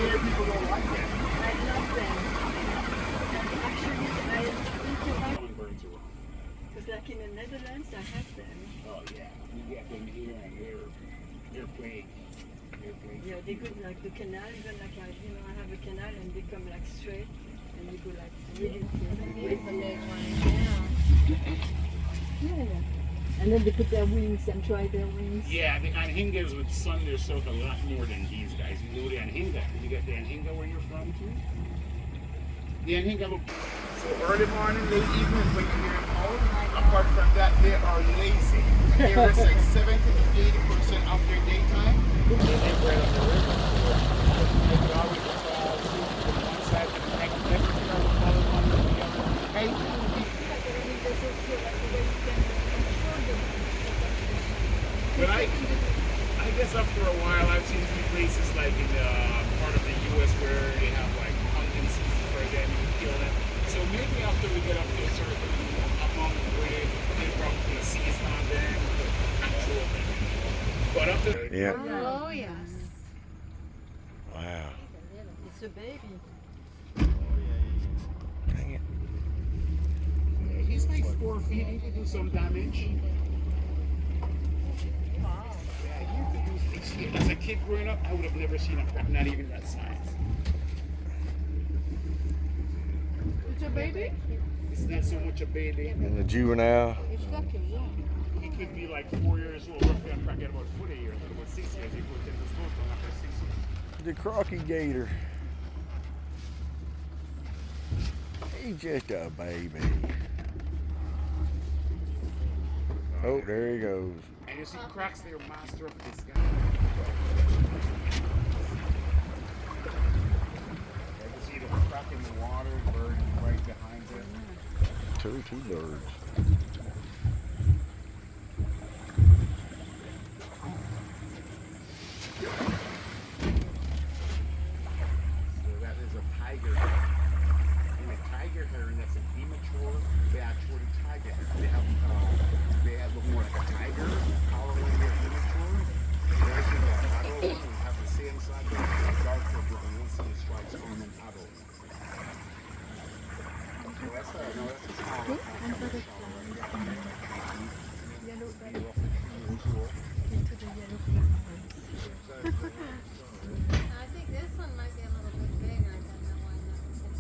here people don't like them. I love them. And actually, I think Hummingbirds are wrong. because like in the Netherlands, I have them. Oh yeah, you get them here and they're plague. Yeah, they go like the canal, even like I have a canal and they come like straight and they go like really yeah. And then they put their wings and try their wings. Yeah, the anhingas would sun their silk a lot more than these guys. You know the anhinga. Did you get the anhinga where you're from too? The anhinga look. So early morning, late evening when you hear them out. Apart from that, they are lazy. They rest like 70 to 80% of their daytime. They live right on the river. They could always sleep from one side to the next, never travel follow one to the other. Hey, but I guess after a while, I've seen a few places like in the part of the U.S. where they have like hunting season for them, you kill them. So maybe after we get up to a certain amount where they probably put a season on them, control them. But after Yeah. Oh, yes. Wow. It's a baby. Dang it. yeah, he's like 4 feet, he could do some damage. As a kid growing up, I would have never seen a crab, not even that size. It's a baby? It's not so much a baby. And the juvenile. It's lucky, yeah. He could be like 4 years old, roughly on track at about 4 years, at about 6 years. He would get the smoke from after 6 years. The crocky gator. He's just a baby. Oh, there he goes. And you see cracks there, master of this guy. You can see the crack in the water, bird right behind it. Two birds. So that is a tiger heron. And a tiger heron that's an immature, they actually tiger heron. They look more like a tiger, color when they're immature. There's the adult one, we have the same side, but it's darker brown. You'll see the stripes on an adult. So that's a small one. I think this one might be a little bit bigger than the one that was 16.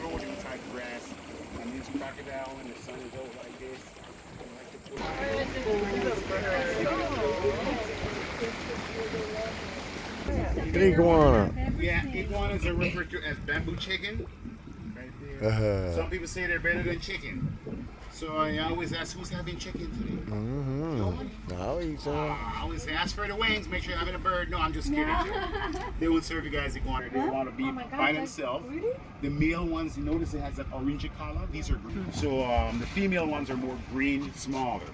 Rolling type grass, and these crocodile when the sun is out like this. Iguana. Yeah, iguanas are referred to as bamboo chicken. Right there. Some people say they're better than chicken. So I always ask who's having chicken today. I'll eat some. I always say ask for the wings, make sure you're having a bird. No, I'm just kidding. They will serve you guys iguana. They want to be by themselves. The male ones, you notice it has an orange color. These are green. So the female ones are more green, smaller.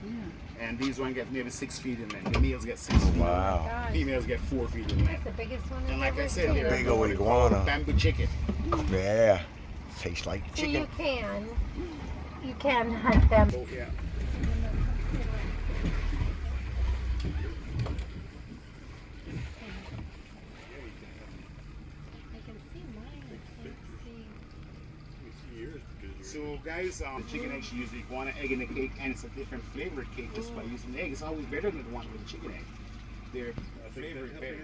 And these ones get maybe 6 feet in length. The males get 6 feet. Wow. Females get 4 feet in length. That's the biggest one. And like I said, they're Big old what they call iguana. bamboo chicken. Yeah. Tastes like So chicken. you can hunt them. Oh, yeah. I can see mine. I can't see. So guys, the chicken eggs, you use the iguana egg in the cake, and it's a different flavored cake just by using the egg. It's always better than the one with the chicken egg. They're flavored better.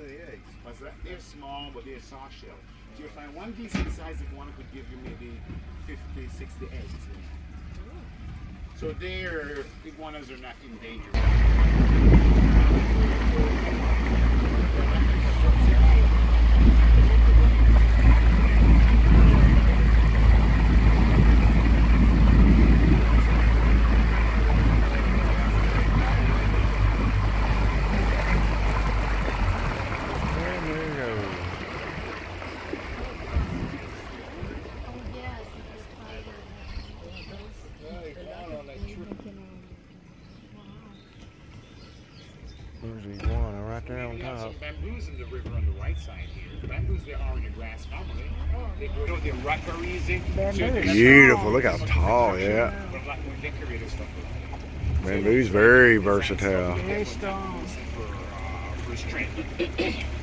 What's that? They're small, but they're soft shell. So you'll find one decent size iguana could give you maybe 50, 60 eggs. So their iguanas are not in danger. There's the iguana right there on We have top. some bamboos in the river on the right side here. The bamboos bamboos they are in the grass family. They grow the rut very easy. Bamboo. Beautiful. Look how tall. Yeah. But a lot more decorative stuff. Bamboo's very versatile. Very strong. For strength.